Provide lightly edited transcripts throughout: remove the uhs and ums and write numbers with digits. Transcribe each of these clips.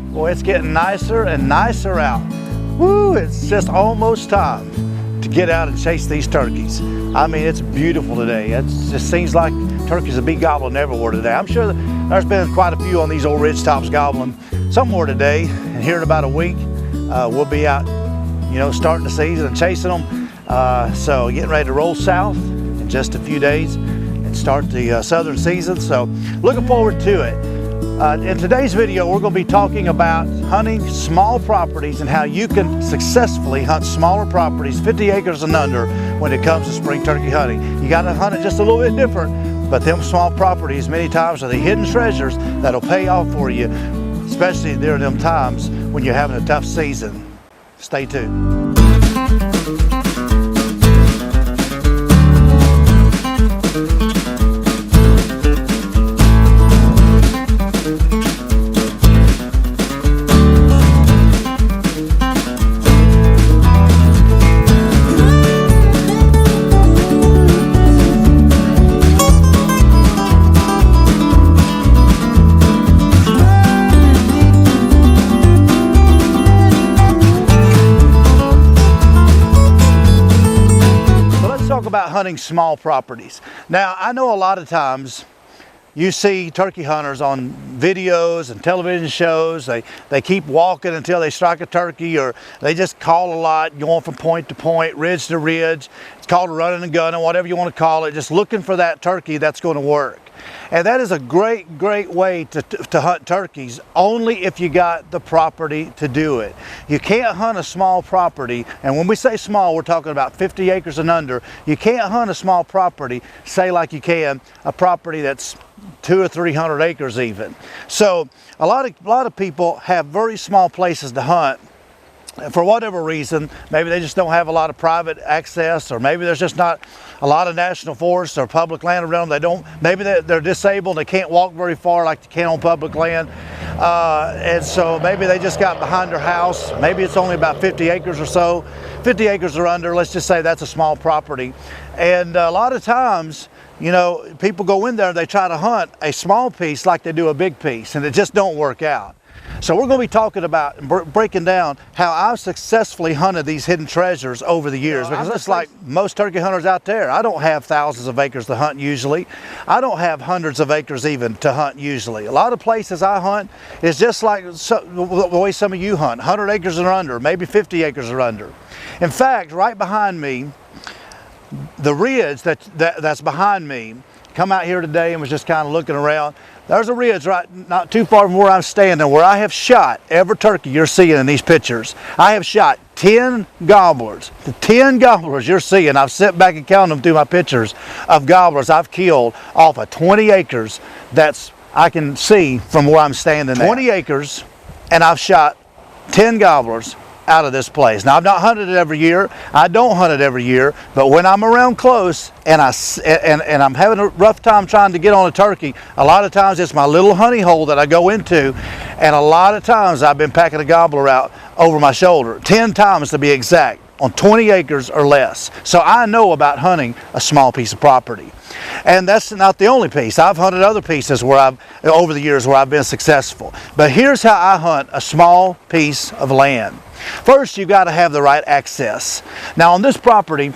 Boy, it's getting nicer and nicer out. Woo, it's just almost time to get out and chase these turkeys. I mean, it's beautiful today. It just seems like turkeys will be gobbling everywhere today. I'm sure there's been quite a few on these old ridge tops gobbling somewhere today, and here in about a week, we'll be out, you know, starting the season and chasing them. So getting ready to roll south in just a few days and start the southern season. So looking forward to it. In today's video, we're going to be talking about hunting small properties and how you can successfully hunt smaller properties, 50 acres and under, when it comes to spring turkey hunting. You got to hunt it just a little bit different, but them small properties many times are the hidden treasures that'll pay off for you, especially during them times when you're having a tough season. Stay tuned. About hunting small properties. Now, I know a lot of times you see turkey hunters on videos and television shows. They keep walking until they strike a turkey, or they just call a lot, going from point to point, ridge to ridge. It's called running and gunning, whatever you want to call it, just looking for that turkey that's going to work. And that is a great way to hunt turkeys, only if you got the property to do it. You can't hunt a small property, and when we say small, we're talking about 50 acres and under. You can't hunt a small property, say like you can a property that's 200 or 300 acres even. So a lot of people have very small places to hunt. For whatever reason, maybe they just don't have a lot of private access, or maybe there's just not a lot of national forests or public land around them. Maybe they're disabled, they can't walk very far like they can on public land. And so maybe they just got behind their house. Maybe it's only about 50 acres or so. 50 acres or under, let's just say that's a small property. And a lot of times, you know, people go in there and they try to hunt a small piece like they do a big piece, and it just don't work out. So we're going to be talking about and breaking down how I've successfully hunted these hidden treasures over the years. Because it's like most turkey hunters out there, I don't have thousands of acres to hunt usually. I don't have hundreds of acres even to hunt usually. A lot of places I hunt is just like the way some of you hunt, 100 acres or under, maybe 50 acres or under. In fact, right behind me, the ridge that's behind me, come out here today and was just kind of looking around. There's a ridge right not too far from where I'm standing, where I have shot every turkey you're seeing in these pictures. I have shot 10 gobblers. The 10 gobblers you're seeing, I've sat back and counted them through my pictures of gobblers I've killed off of 20 acres that's I can see from where I'm standing. 20 acres, and I've shot 10 gobblers out of this place. Now, I've not hunted it every year. I don't hunt it every year, but when I'm around close and I'm having a rough time trying to get on a turkey, a lot of times it's my little honey hole that I go into, and a lot of times I've been packing a gobbler out over my shoulder, 10 times to be exact, on 20 acres or less. So I know about hunting a small piece of property. And that's not the only piece. I've hunted other pieces over the years where I've been successful. But here's how I hunt a small piece of land. First, you've got to have the right access. Now, on this property,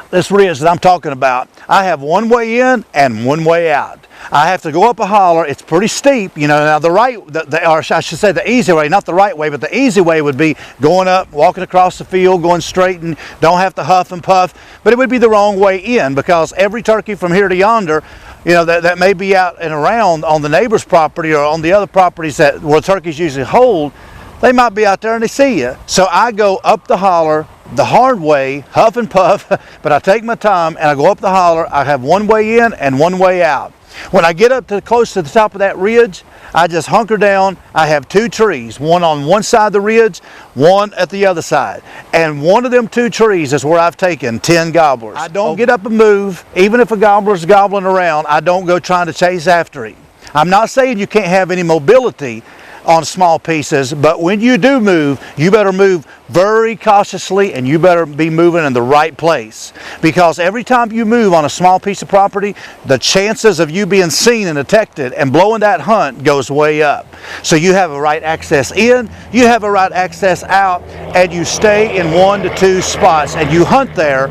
this ridge that I'm talking about, I have one way in and one way out. I have to go up a holler. It's pretty steep, you know. Now or I should say the easy way, not the right way, but the easy way would be going up, walking across the field, going straight, and don't have to huff and puff. But it would be the wrong way in, because every turkey from here to yonder, you know, that may be out and around on the neighbor's property or on the other properties where turkeys usually hold, they might be out there and they see you. So I go up the holler the hard way, huff and puff, but I take my time and I go up the holler. I have one way in and one way out. When I get up to close to the top of that ridge, I just hunker down. I have two trees, one on one side of the ridge, one at the other side. And one of them two trees is where I've taken 10 gobblers. I don't get up and move. Even if a gobbler's gobbling around, I don't go trying to chase after him. I'm not saying you can't have any mobility on small pieces, but when you do move, you better move very cautiously, and you better be moving in the right place, because every time you move on a small piece of property, the chances of you being seen and detected and blowing that hunt goes way up. So you have a right access in, you have a right access out, and you stay in 1 to 2 spots, and you hunt there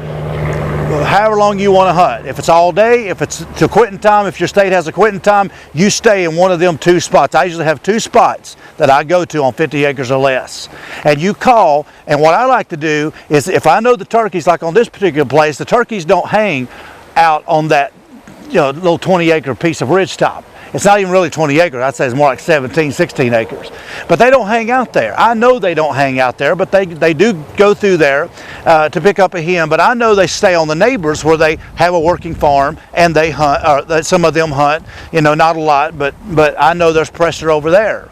however long you want to hunt. If it's all day, if it's to quitting time, if your state has a quitting time, you stay in one of them 2 spots. I usually have 2 spots that I go to on 50 acres or less. And you call, and what I like to do is, if I know the turkeys, like on this particular place, the turkeys don't hang out on that, you know, little 20-acre piece of ridge top. It's not even really 20 acres. I'd say it's more like 17, 16 acres. But they don't hang out there. I know they don't hang out there, but they do go through there to pick up a hen. But I know they stay on the neighbors where they have a working farm and they hunt, or some of them hunt, you know, not a lot, but I know there's pressure over there.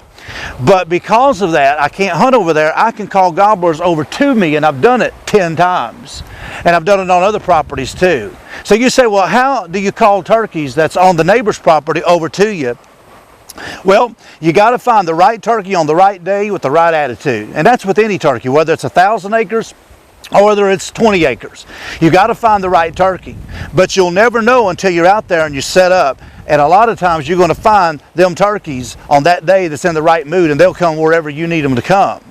But because of that, I can't hunt over there. I can call gobblers over to me, and I've done it 10 times. And I've done it on other properties too. So you say, well, how do you call turkeys that's on the neighbor's property over to you? Well, you got to find the right turkey on the right day with the right attitude. And that's with any turkey, whether it's 1,000 acres or whether it's 20 acres. You got to find the right turkey. But you'll never know until you're out there and you set up. And a lot of times you're going to find them turkeys on that day that's in the right mood, and they'll come wherever you need them to come.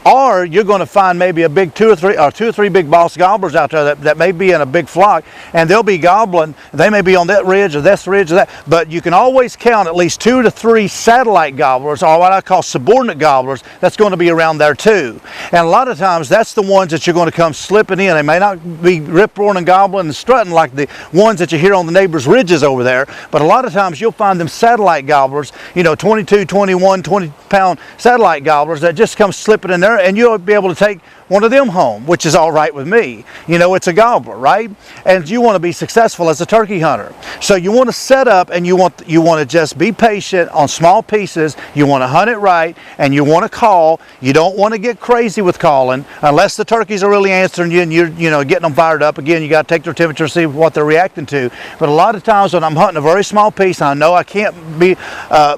Or you're going to find maybe a big two or three big boss gobblers out there that may be in a big flock, and they'll be gobbling. They may be on that ridge or this ridge or that, but you can always count at least 2 to 3 satellite gobblers, or what I call subordinate gobblers, that's going to be around there too. And a lot of times that's the ones that you're going to come slipping in. They may not be rip-roaring and gobbling and strutting like the ones that you hear on the neighbor's ridges over there, but a lot of times you'll find them satellite gobblers, you know, 22, 21, 20-pound satellite gobblers that just come slipping in there, and you'll be able to take one of them home, which is all right with me. You know, it's a gobbler, right? And you want to be successful as a turkey hunter. So you want to set up, and you want to just be patient on small pieces. You want to hunt it right, and you want to call. You don't want to get crazy with calling unless the turkeys are really answering you and you're, you know, getting them fired up. Again, you got to take their temperature, see what they're reacting to. But a lot of times when I'm hunting a very small piece, I know I can't be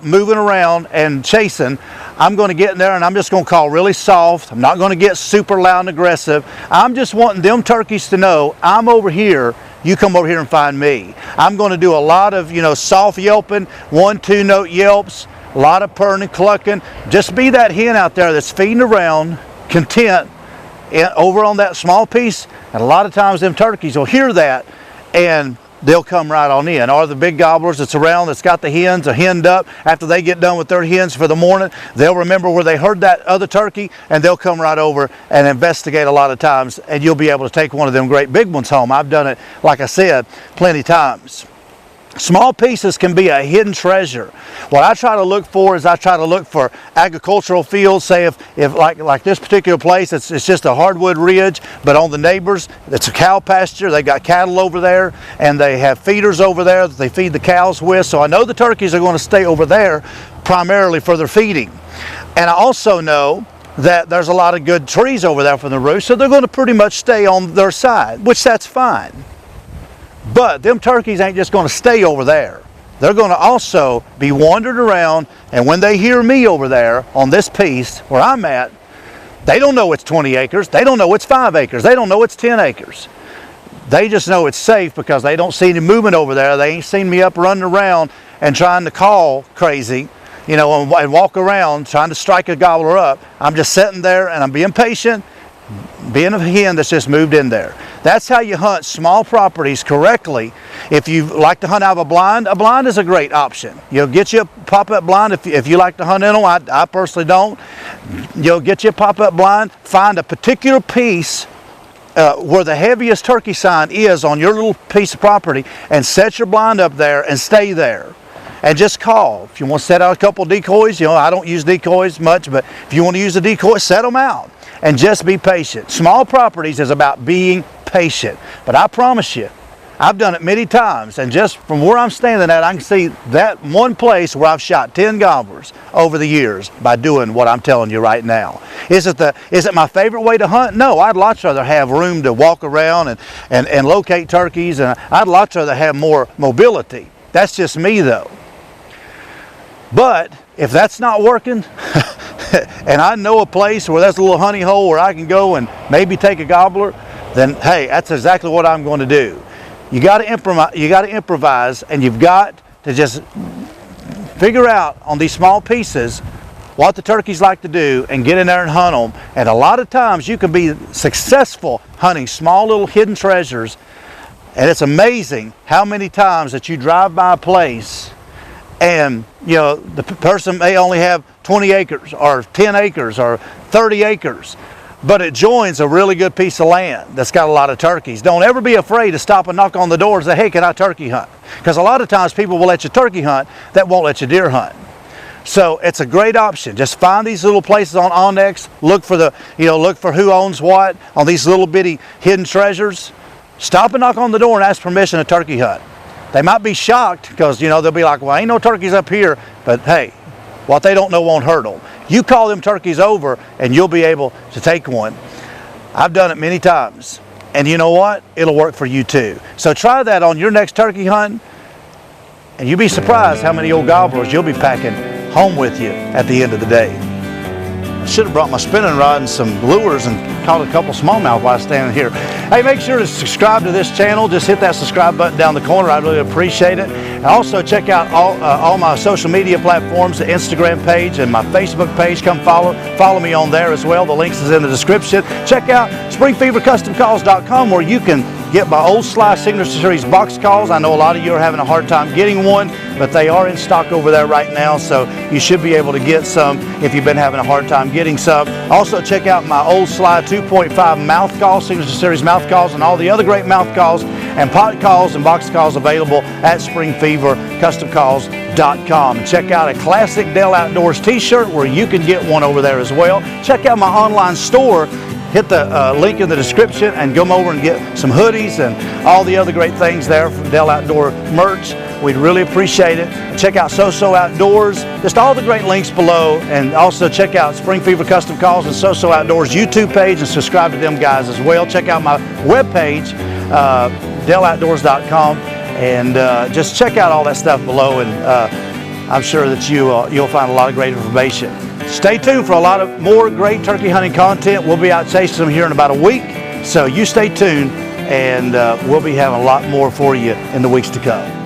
moving around and chasing. I'm going to get in there and I'm just going to call really soft. I'm not going to get super loud and aggressive. I'm just wanting them turkeys to know I'm over here. You come over here and find me. I'm going to do a lot of, you know, soft yelping, 1-2 note yelps, a lot of purring and clucking. Just be that hen out there that's feeding around, content, over on that small piece. And a lot of times them turkeys will hear that and they'll come right on in. Or the big gobblers that's around, that's got the hens are henned up, after they get done with their hens for the morning, they'll remember where they heard that other turkey, and they'll come right over and investigate a lot of times, and you'll be able to take one of them great big ones home. I've done it, like I said, plenty times. Small pieces can be a hidden treasure. What I try to look for is I try to look for agricultural fields. Say if like this particular place, it's just a hardwood ridge, but on the neighbors, it's a cow pasture. They got cattle over there, and they have feeders over there that they feed the cows with. So I know the turkeys are going to stay over there primarily for their feeding. And I also know that there's a lot of good trees over there from the roost, so they're going to pretty much stay on their side, which that's fine. But them turkeys ain't just going to stay over there. They're going to also be wandering around, and when they hear me over there on this piece where I'm at, they don't know it's 20 acres. They don't know it's 5 acres. They don't know it's 10 acres. They just know it's safe because they don't see any movement over there. They ain't seen me up running around and trying to call crazy, you know, and walk around trying to strike a gobbler up. I'm just sitting there and I'm being patient, being a hen that's just moved in there. That's how you hunt small properties correctly. If you like to hunt out of a blind is a great option. You'll get you a pop-up blind if you like to hunt in them. I personally don't. You'll get you a pop-up blind, find a particular piece where the heaviest turkey sign is on your little piece of property, and set your blind up there and stay there. And just call. If you want to set out a couple decoys, you know, I don't use decoys much, but if you want to use a decoy, set them out. And just be patient. Small properties is about being patient. But I promise you, I've done it many times, and just from where I'm standing at, I can see that one place where I've shot 10 gobblers over the years by doing what I'm telling you right now. Is it my favorite way to hunt? No, I'd lots rather have room to walk around and locate turkeys, and I'd lots rather have more mobility. That's just me though. But if that's not working, and I know a place where there's a little honey hole where I can go and maybe take a gobbler, then hey, that's exactly what I'm going to do. You got to improvise, and you've got to just figure out on these small pieces what the turkeys like to do and get in there and hunt them. And a lot of times you can be successful hunting small little hidden treasures, and it's amazing how many times that you drive by a place and the person may only have 20 acres or 10 acres or 30 acres, but it joins a really good piece of land that's got a lot of turkeys. Don't ever be afraid to stop and knock on the door and say, hey, can I turkey hunt? Because a lot of times people will let you turkey hunt that won't let you deer hunt. So it's a great option. Just find these little places on Onyx, look for look for who owns what on these little bitty hidden treasures. Stop and knock on the door and ask permission to turkey hunt. They might be shocked because they'll be like, well, ain't no turkeys up here, but hey, what they don't know won't hurt them. You call them turkeys over and you'll be able to take one. I've done it many times, and you know what? It'll work for you too. So try that on your next turkey hunt, and you'll be surprised how many old gobblers you'll be packing home with you at the end of the day. I should have brought my spinning rod and some lures and caught a couple smallmouth while standing here. Hey, make sure to subscribe to this channel. Just hit that subscribe button down the corner. I'd really appreciate it. And also check out all my social media platforms, the Instagram page and my Facebook page. Come follow me on there as well. The links is in the description. Check out springfevercustomcalls.com, where you can get my old Sly Signature Series box calls. I know a lot of you are having a hard time getting one, but they are in stock over there right now, so you should be able to get some if you've been having a hard time getting some. Also check out my old Sly 2.5 mouth calls, Signature Series mouth calls, and all the other great mouth calls and pot calls and box calls available at springfevercustomcalls.com. Check out a classic Dell Outdoors t-shirt where you can get one over there as well. Check out my online store. Hit the link in the description and come over and get some hoodies and all the other great things there from Dell Outdoor merch. We'd really appreciate it. Check out SOSO Outdoors, just all the great links below, and also check out Spring Fever Custom Calls and SOSO Outdoors YouTube page and subscribe to them guys as well. Check out my webpage, DellOutdoors.com, and just check out all that stuff below, and I'm sure that you'll find a lot of great information. Stay tuned for a lot of more great turkey hunting content. We'll be out chasing them here in about a week, so you stay tuned, and we'll be having a lot more for you in the weeks to come.